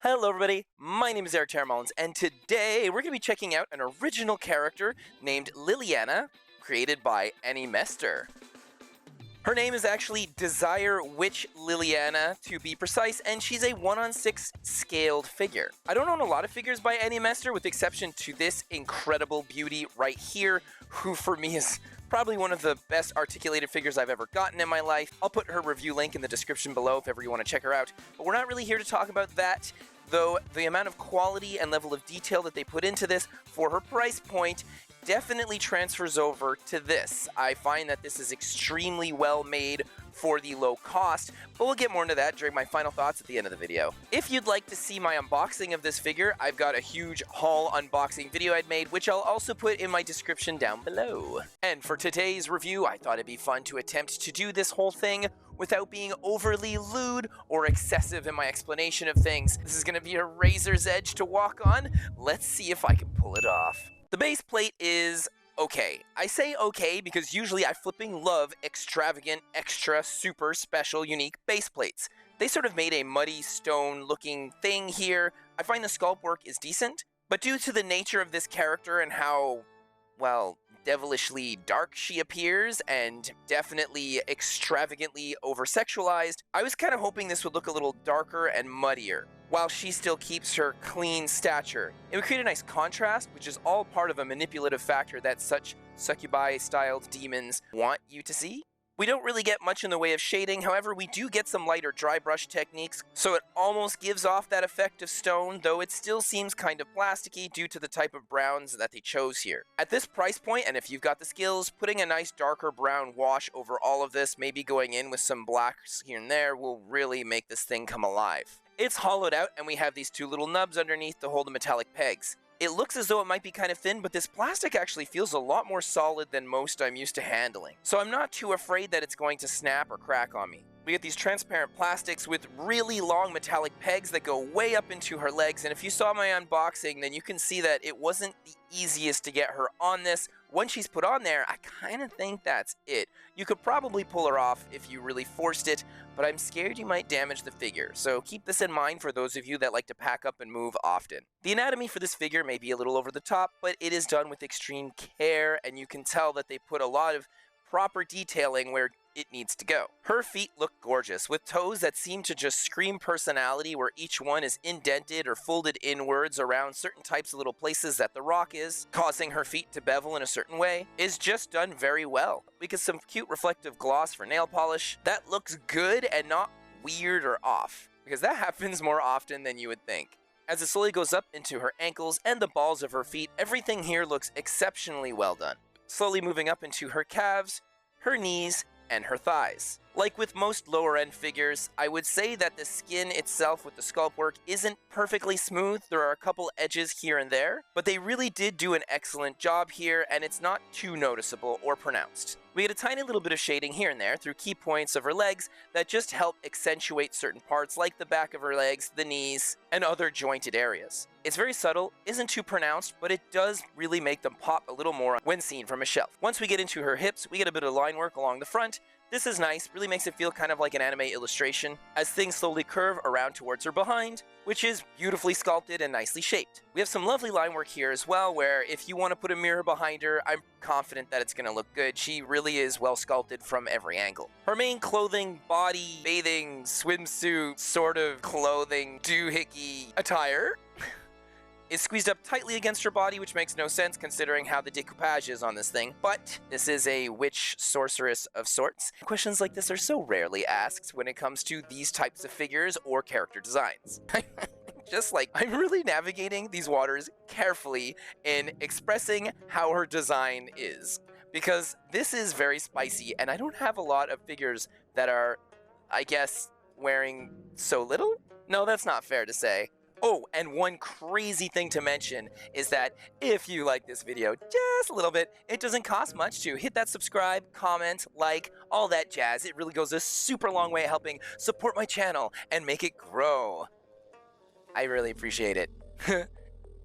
Hello everybody, my name is Eric Mullins, and today we're going to be checking out an original character named Lilianna, created by Animester. Her name is actually Desire Witch Lilianna, to be precise, and she's a 1/6 scaled figure. I don't own a lot of figures by Animester, with the exception to this incredible beauty right here, who for me is probably one of the best articulated figures I've ever gotten in my life. I'll put her review link in the description below if ever you want to check her out, but we're not really here to talk about that, though the amount of quality and level of detail that they put into this for her price point definitely transfers over to this. I find that this is extremely well made for the low cost, but we'll get more into that during my final thoughts at the end of the video. If you'd like to see my unboxing of this figure, I've got a huge haul unboxing video I'd made, which I'll also put in my description down below. And for today's review, I thought it'd be fun to attempt to do this whole thing without being overly lewd or excessive in my explanation of things. This is going to be a razor's edge to walk on. Let's see if I can pull it off. The base plate is okay. I say okay because usually I flipping love extravagant, extra, super special, unique base plates. They sort of made a muddy stone looking thing here. I find the sculpt work is decent, but due to the nature of this character and how, well, devilishly dark she appears and definitely extravagantly over-sexualized, I was kind of hoping this would look a little darker and muddier, while she still keeps her clean stature. It would create a nice contrast, which is all part of a manipulative factor that such succubi-styled demons want you to see. We don't really get much in the way of shading, however we do get some lighter dry brush techniques, so it almost gives off that effect of stone, though it still seems kind of plasticky due to the type of browns that they chose here. At this price point, and if you've got the skills, putting a nice darker brown wash over all of this, maybe going in with some blacks here and there, will really make this thing come alive. It's hollowed out, and we have these two little nubs underneath to hold the metallic pegs. It looks as though it might be kind of thin, but this plastic actually feels a lot more solid than most I'm used to handling. So I'm not too afraid that it's going to snap or crack on me. We get these transparent plastics with really long metallic pegs that go way up into her legs, and if you saw my unboxing, then you can see that it wasn't the easiest to get her on this. Once she's put on there, I kind of think that's it. You could probably pull her off if you really forced it, but I'm scared you might damage the figure, so keep this in mind for those of you that like to pack up and move often. The anatomy for this figure may be a little over the top, but it is done with extreme care, and you can tell that they put a lot of proper detailing where it needs to go. Her feet look gorgeous, with toes that seem to just scream personality, where each one is indented or folded inwards around certain types of little places that the rock is, causing her feet to bevel in a certain way, is just done very well. We get some cute reflective gloss for nail polish. That looks good and not weird or off, because that happens more often than you would think. As it slowly goes up into her ankles and the balls of her feet, everything here looks exceptionally well done. Slowly moving up into her calves, her knees, and her thighs. Like with most lower end figures, I would say that the skin itself with the sculpt work isn't perfectly smooth. There are a couple edges here and there, but they really did do an excellent job here, and it's not too noticeable or pronounced. We get a tiny little bit of shading here and there through key points of her legs that just help accentuate certain parts like the back of her legs, the knees, and other jointed areas. It's very subtle, isn't too pronounced, but it does really make them pop a little more when seen from a shelf. Once we get into her hips, we get a bit of line work along the front. This is nice, really makes it feel kind of like an anime illustration, as things slowly curve around towards her behind, which is beautifully sculpted and nicely shaped. We have some lovely line work here as well, where if you want to put a mirror behind her, I'm confident that it's going to look good. She really is well sculpted from every angle. Her main clothing, body, bathing, swimsuit, sort of clothing, doohickey attire is squeezed up tightly against her body, which makes no sense considering how the decoupage is on this thing, but this is a witch sorceress of sorts. Questions like this are so rarely asked when it comes to these types of figures or character designs. Just like, I'm really navigating these waters carefully in expressing how her design is, because this is very spicy, and I don't have a lot of figures that are, I guess, wearing so little? No, that's not fair to say. Oh, and one crazy thing to mention is that if you like this video just a little bit, it doesn't cost much to hit that subscribe, comment, like, all that jazz. It really goes a super long way helping support my channel and make it grow. I really appreciate it.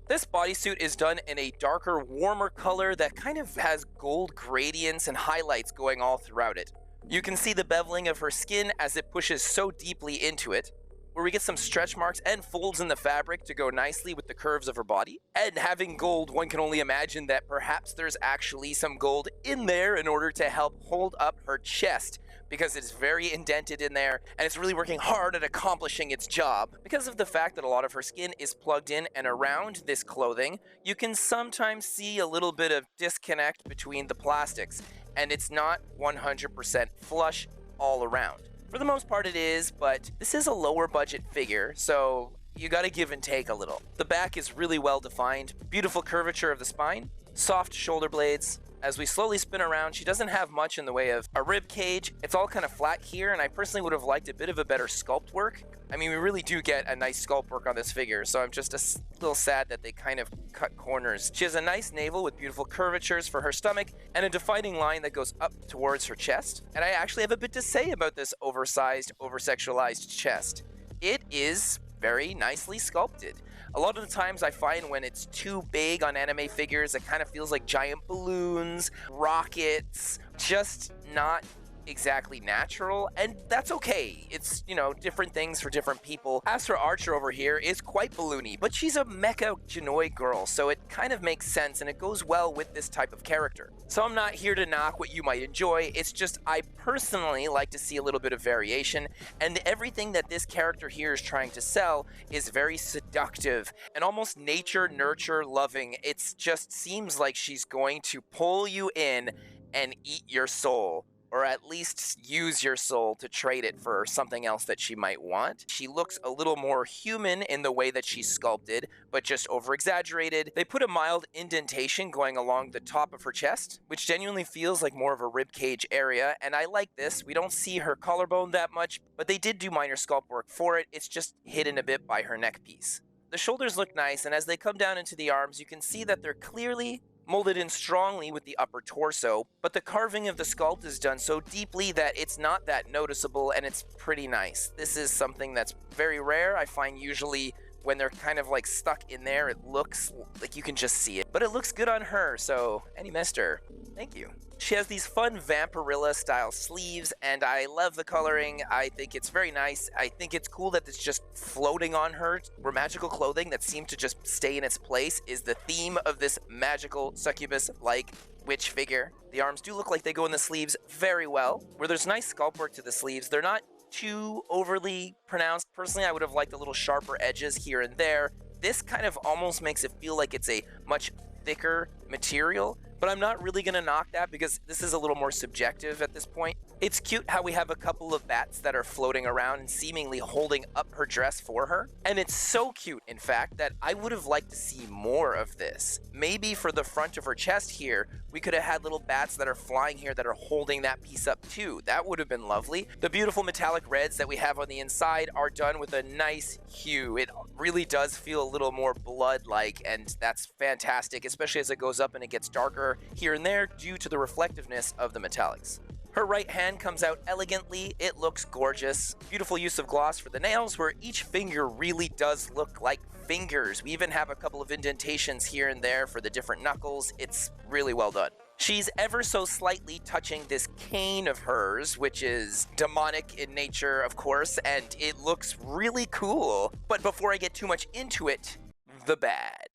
This bodysuit is done in a darker, warmer color that kind of has gold gradients and highlights going all throughout it. You can see the beveling of her skin as it pushes so deeply into it. where we get some stretch marks and folds in the fabric to go nicely with the curves of her body. And having gold, one can only imagine that perhaps there's actually some gold in there in order to help hold up her chest, because it's very indented in there and it's really working hard at accomplishing its job. Because of the fact that a lot of her skin is plugged in and around this clothing, you can sometimes see a little bit of disconnect between the plastics, and it's not 100% flush all around. For the most part it is, but this is a lower budget figure, so you gotta give and take a little. The back is really well defined, beautiful curvature of the spine, soft shoulder blades. As we slowly spin around, she doesn't have much in the way of a rib cage. It's all kind of flat here, and I personally would have liked a bit of a better sculpt work. I mean, we really do get a nice sculpt work on this figure, so I'm just a little sad that they kind of cut corners. She has a nice navel with beautiful curvatures for her stomach and a defining line that goes up towards her chest. And I actually have a bit to say about this oversized, over-sexualized chest. It is very nicely sculpted. A lot of the times I find when it's too big on anime figures, it kind of feels like giant balloons, rockets, just not exactly natural, and that's okay. It's, you know, different things for different people. As for Archer over here is quite balloony, but she's a mecha Janoi girl, so it kind of makes sense and it goes well with this type of character. So I'm not here to knock what you might enjoy, it's just I personally like to see a little bit of variation, and everything that this character here is trying to sell is very seductive and almost nature, nurture, loving. It just seems like she's going to pull you in and eat your soul, or at least use your soul to trade it for something else that she might want. She looks a little more human in the way that she's sculpted, but just over-exaggerated. They put a mild indentation going along the top of her chest, which genuinely feels like more of a ribcage area, and I like this. We don't see her collarbone that much, but they did do minor sculpt work for it. It's just hidden a bit by her neck piece. The shoulders look nice, and as they come down into the arms, you can see that they're clearly molded in strongly with the upper torso, but the carving of the sculpt is done so deeply that it's not that noticeable, and it's pretty nice. This is something that's very rare. I find usually when they're kind of like stuck in there, it looks like you can just see it. But it looks good on her, so Animester, thank you. She has these fun Vampirilla style sleeves, and I love the coloring. I think it's very nice. I think it's cool that it's just floating on her. Where magical clothing that seems to just stay in its place is the theme of this magical succubus-like witch figure. The arms do look like they go in the sleeves very well. Where there's nice sculpt work to the sleeves, they're not too overly pronounced. Personally, I would have liked a little sharper edges here and there. This kind of almost makes it feel like it's a much thicker material, but I'm not really going to knock that because this is a little more subjective at this point. It's cute how we have a couple of bats that are floating around and seemingly holding up her dress for her. And it's so cute, in fact, that I would have liked to see more of this. Maybe for the front of her chest here, we could have had little bats that are flying here that are holding that piece up too. That would have been lovely. The beautiful metallic reds that we have on the inside are done with a nice hue. It really does feel a little more blood-like, and that's fantastic, especially as it goes up and it gets darker here and there due to the reflectiveness of the metallics. Her right hand comes out elegantly. It looks gorgeous. Beautiful use of gloss for the nails, where each finger really does look like fingers. We even have a couple of indentations here and there for the different knuckles. It's really well done. She's ever so slightly touching this cane of hers, which is demonic in nature, of course, and it looks really cool. But before I get too much into it, the bad.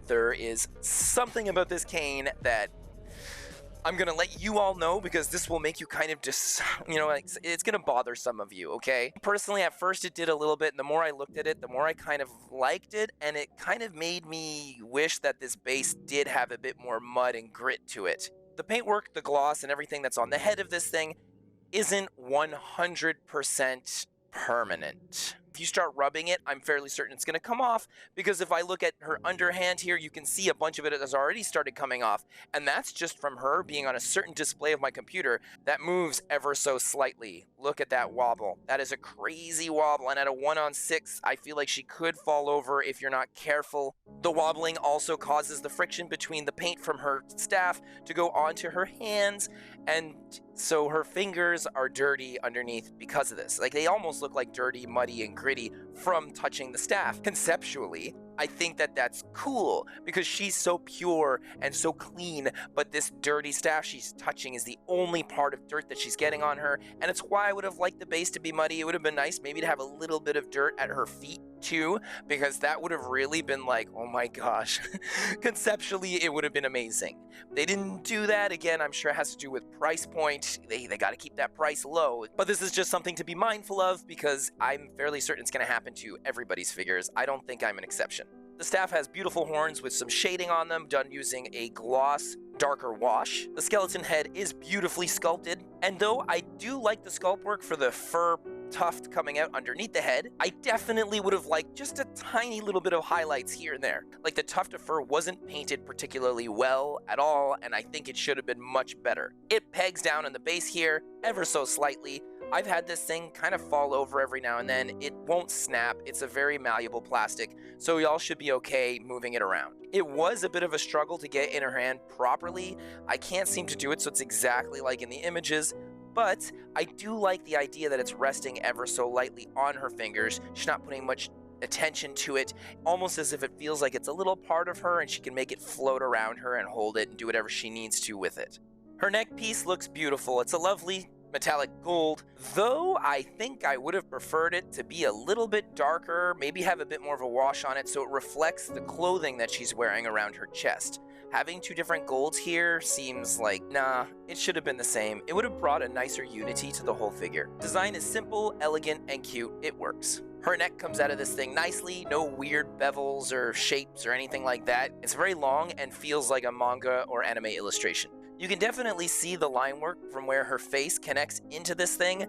There is something about this cane that I'm gonna let you all know, because this will make you kind of just, it's gonna bother some of you, okay? Personally, at first it did a little bit, and the more I looked at it, the more I kind of liked it, and it kind of made me wish that this base did have a bit more mud and grit to it. The paintwork, the gloss, and everything that's on the head of this thing isn't 100% permanent. If you start rubbing it, I'm fairly certain it's going to come off, because if I look at her underhand here, you can see a bunch of it has already started coming off, and that's just from her being on a certain display of my computer that moves ever so slightly. Look at that wobble. That is a crazy wobble, and at a 1-on-6, I feel like she could fall over if you're not careful. The wobbling also causes the friction between the paint from her staff to go onto her hands, and so her fingers are dirty underneath because of this. Like, they almost look like dirty, muddy, and gritty from touching the staff. Conceptually, I think that that's cool because she's so pure and so clean, but this dirty staff she's touching is the only part of dirt that she's getting on her, and it's why I would have liked the base to be muddy. It would have been nice maybe to have a little bit of dirt at her feet too, because that would have really been like, oh my gosh. Conceptually, it would have been amazing. They didn't do that. Again, I'm sure it has to do with price point. They got to keep that price low, but this is just something to be mindful of because I'm fairly certain it's going to happen to everybody's figures. I don't think I'm an exception. The staff has beautiful horns with some shading on them, done using a gloss darker wash. The skeleton head is beautifully sculpted, and though I do like the sculpt work for the fur tuft coming out underneath the head, I definitely would have liked just a tiny little bit of highlights here and there. Like the tuft of fur wasn't painted particularly well at all, and I think it should have been much better. It pegs down in the base here ever so slightly. I've had this thing kind of fall over every now and then. It won't snap. It's a very malleable plastic, so y'all should be okay moving it around. It was a bit of a struggle to get in her hand properly. I can't seem to do it so it's exactly like in the images, but I do like the idea that it's resting ever so lightly on her fingers. She's not putting much attention to it, almost as if it feels like it's a little part of her and she can make it float around her and hold it and do whatever she needs to with it. Her neck piece looks beautiful. It's a lovely metallic gold, though I think I would have preferred it to be a little bit darker, maybe have a bit more of a wash on it so it reflects the clothing that she's wearing around her chest. Having two different golds here seems like, nah, it should have been the same. It would have brought a nicer unity to the whole figure. Design is simple, elegant, and cute. It works. Her neck comes out of this thing nicely, no weird bevels or shapes or anything like that. It's very long and feels like a manga or anime illustration. You can definitely see the line work from where her face connects into this thing,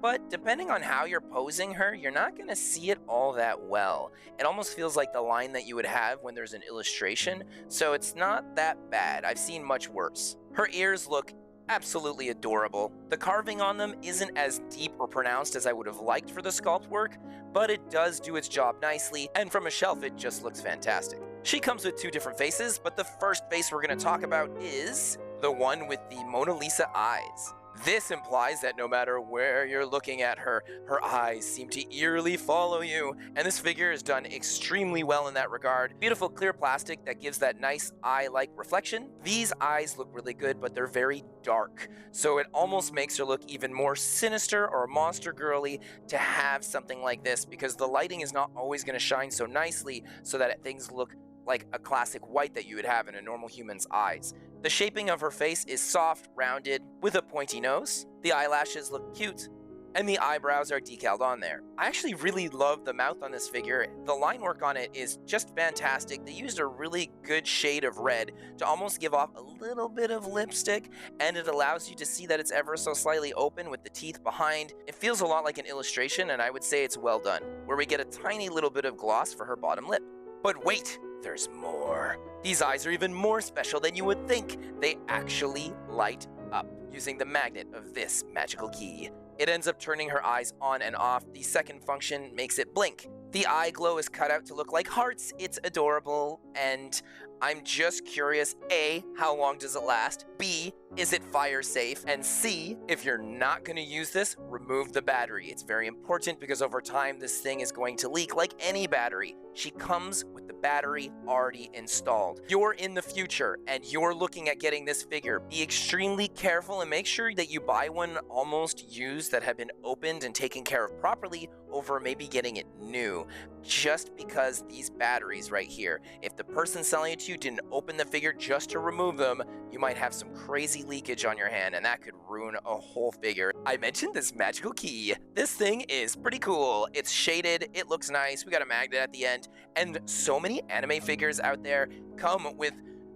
but depending on how you're posing her, you're not going to see it all that well. It almost feels like the line that you would have when there's an illustration, so it's not that bad. I've seen much worse. Her ears look absolutely adorable. The carving on them isn't as deep or pronounced as I would have liked for the sculpt work, but it does do its job nicely, and from a shelf it just looks fantastic. She comes with two different faces, but the first face we're going to talk about is the one with the Mona Lisa eyes. This implies that no matter where you're looking at her, her eyes seem to eerily follow you, and this figure is done extremely well in that regard. Beautiful clear plastic that gives that nice eye-like reflection. These eyes look really good, but they're very dark, so it almost makes her look even more sinister or monster girly to have something like this, because the lighting is not always going to shine so nicely so that things look like a classic white that you would have in a normal human's eyes. The shaping of her face is soft, rounded, with a pointy nose. The eyelashes look cute, and the eyebrows are decaled on there. I actually really love the mouth on this figure. The line work on it is just fantastic. They used a really good shade of red to almost give off a little bit of lipstick, and it allows you to see that it's ever so slightly open with the teeth behind. It feels a lot like an illustration, and I would say it's well done, where we get a tiny little bit of gloss for her bottom lip. But wait, there's more. These eyes are even more special than you would think. They actually light up using the magnet of this magical key. It ends up turning her eyes on and off. The second function makes it blink. The eye glow is cut out to look like hearts. It's adorable, and I'm just curious, A, how long does it last? B, is it fire safe? And C, if you're not going to use this, remove the battery. It's very important because over time this thing is going to leak like any battery. She comes with the battery already installed. You're in the future and you're looking at getting this figure. Be extremely careful and make sure that you buy one almost used that had been opened and taken care of properly over maybe getting it new. Just because these batteries right here, if the person selling it to you didn't open the figure just to remove them, you might have some crazy leakage on your hand and that could ruin a whole figure. I mentioned this magical key. This thing is pretty cool. It's shaded, it looks nice, we got a magnet at the end, and so many anime figures out there come with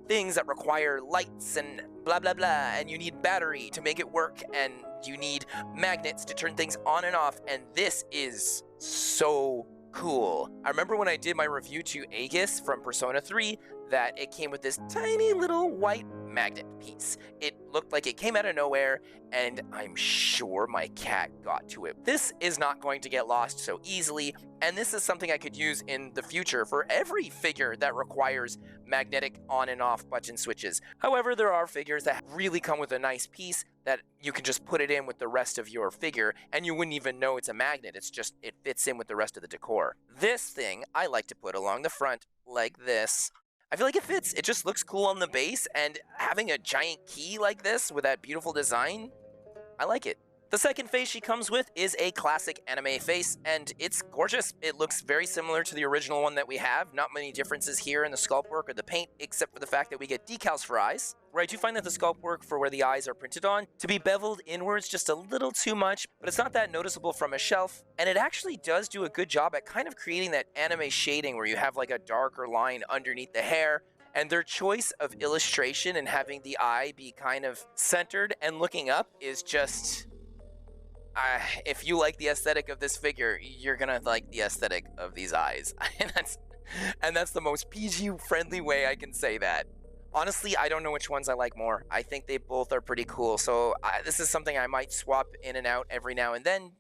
things that require lights and blah blah blah, and you need battery to make it work, and you need magnets to turn things on and off, and this is so cool. I remember when I did my review to Aegis from Persona 3 that it came with this tiny little white magnet piece. It looked like it came out of nowhere, and I'm sure my cat got to it. This is not going to get lost so easily, and this is something I could use in the future for every figure that requires magnetic on and off button switches. However, there are figures that really come with a nice piece that you can just put it in with the rest of your figure, and you wouldn't even know it's a magnet. It's just, it fits in with the rest of the decor. This thing I like to put along the front like this. I feel like it fits. It just looks cool on the base, and having a giant key like this with that beautiful design, I like it. The second face she comes with is a classic anime face, and it's gorgeous. It looks very similar to the original one that we have. Not many differences here in the sculpt work or the paint, except for the fact that we get decals for eyes, where I do find that the sculpt work for where the eyes are printed on to be beveled inwards just a little too much, but it's not that noticeable from a shelf, and it actually does do a good job at kind of creating that anime shading where you have like a darker line underneath the hair. And their choice of illustration and having the eye be kind of centered and looking up is just... if you like the aesthetic of this figure, you're gonna like the aesthetic of these eyes. and that's the most PG-friendly way I can say that. Honestly, I don't know which ones I like more. I think they both are pretty cool, so this is something I might swap in and out every now and then,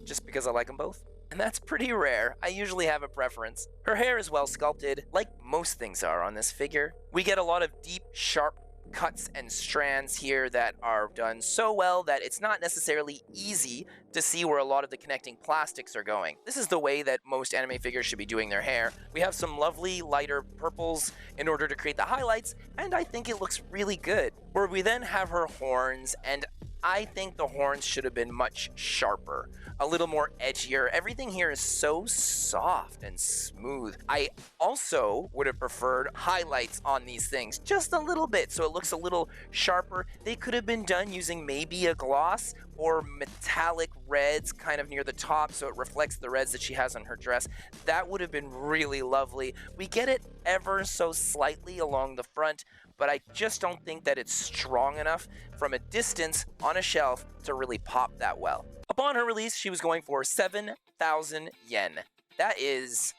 just because I like them both. And that's pretty rare. I usually have a preference. Her hair is well sculpted, like most things are on this figure. We get a lot of deep, sharp cuts and strands here that are done so well that it's not necessarily easy to see where a lot of the connecting plastics are going. This is the way that most anime figures should be doing their hair. We have some lovely lighter purples in order to create the highlights, and I think it looks really good. Where we then have her horns, and I think the horns should have been much sharper, a little more edgier. Everything here is so soft and smooth. I also would have preferred highlights on these things, just a little bit, so it looks a little sharper. They could have been done using maybe a gloss or metallic reds kind of near the top so it reflects the reds that she has on her dress. That would have been really lovely. We get it ever so slightly along the front, but I just don't think that it's strong enough from a distance on a shelf to really pop that well. Upon her release, she was going for 7,000 yen. That is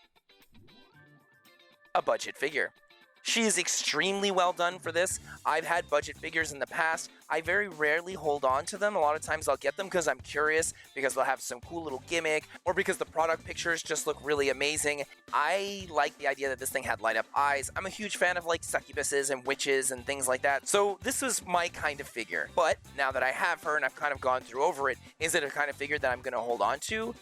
a budget figure. She is extremely well done for this. I've had budget figures in the past. I very rarely hold on to them. A lot of times I'll get them because I'm curious, because they'll have some cool little gimmick, or because the product pictures just look really amazing. I like the idea that this thing had light up eyes. I'm a huge fan of like succubuses and witches and things like that. So this was my kind of figure. But now that I have her and I've kind of gone through over it, is it a kind of figure that I'm going to hold on to?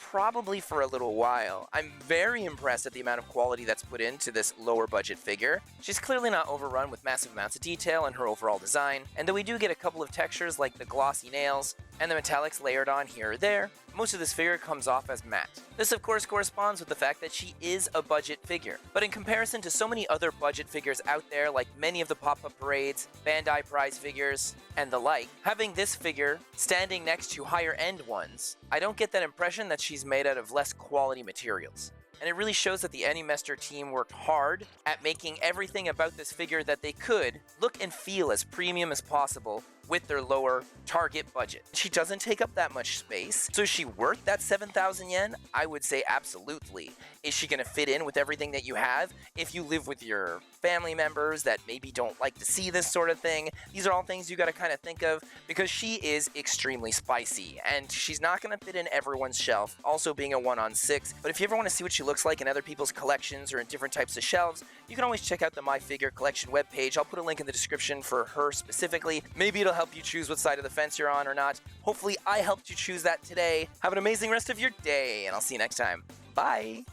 Probably for a little while. I'm very impressed at the amount of quality that's put into this lower budget figure. She's clearly not overrun with massive amounts of detail in her overall design, and though we do get a couple of textures like the glossy nails and the metallics layered on here or there, most of this figure comes off as matte. This of course corresponds with the fact that she is a budget figure, but in comparison to so many other budget figures out there, like many of the pop-up parades, Bandai prize figures, and the like, having this figure standing next to higher end ones, I don't get that impression that she's made out of less quality materials. And it really shows that the Animester team worked hard at making everything about this figure that they could look and feel as premium as possible with their lower target budget. She doesn't take up that much space, so is she worth that 7,000 yen? I would say absolutely. Is she gonna fit in with everything that you have? If you live with your family members that maybe don't like to see this sort of thing, these are all things you gotta kind of think of, because she is extremely spicy, and she's not gonna fit in everyone's shelf, also being a 1-on-6, but if you ever want to see what she looks like in other people's collections or in different types of shelves, you can always check out the My Figure Collection webpage. I'll put a link in the description for her specifically. Maybe it'll help you choose what side of the fence you're on or not. Hopefully I helped you choose that today. Have an amazing rest of your day, and I'll see you next time. Bye!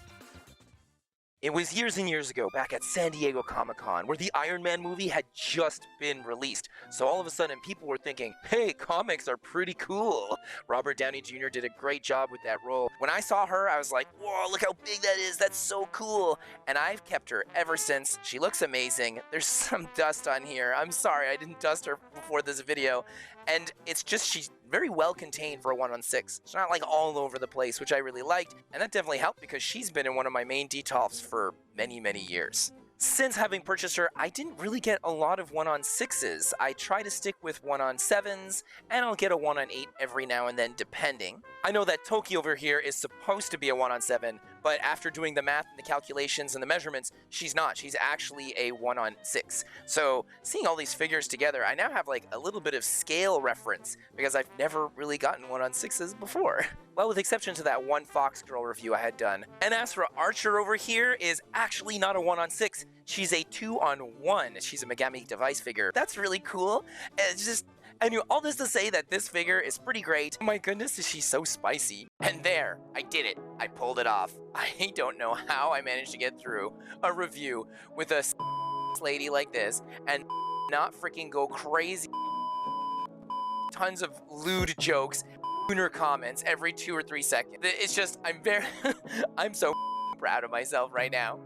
It was years and years ago, back at San Diego Comic-Con, where the Iron Man movie had just been released. So all of a sudden, people were thinking, hey, comics are pretty cool. Robert Downey Jr. did a great job with that role. When I saw her, I was like, whoa, look how big that is. That's so cool. And I've kept her ever since. She looks amazing. There's some dust on here. I'm sorry, I didn't dust her before this video. And it's just, she's very well contained for a 1-on-6. It's not like all over the place, which I really liked, and that definitely helped because she's been in one of my main detolfs for many, many years. Since having purchased her, I didn't really get a lot of 1-on-6s. I try to stick with 1-on-7s, and I'll get a 1-on-8 every now and then, depending. I know that Toki over here is supposed to be a 1-on-7, but after doing the math and the calculations and the measurements, she's not. She's actually a 1 on 6. So seeing all these figures together, I now have like a little bit of scale reference because I've never really gotten 1 on 6s before. Well, with exception to that one Fox Girl review I had done. And as for Archer over here is actually not a 1 on 6. She's a 2 on 1. She's a Megami device figure. That's really cool. It's just, anyway, all this to say that this figure is pretty great. Oh my goodness, is she so spicy. And there, I did it. I pulled it off. I don't know how I managed to get through a review with a lady like this and not freaking go crazy. Tons of lewd jokes, comments every 2 or 3 seconds. It's just, I'm so proud of myself right now.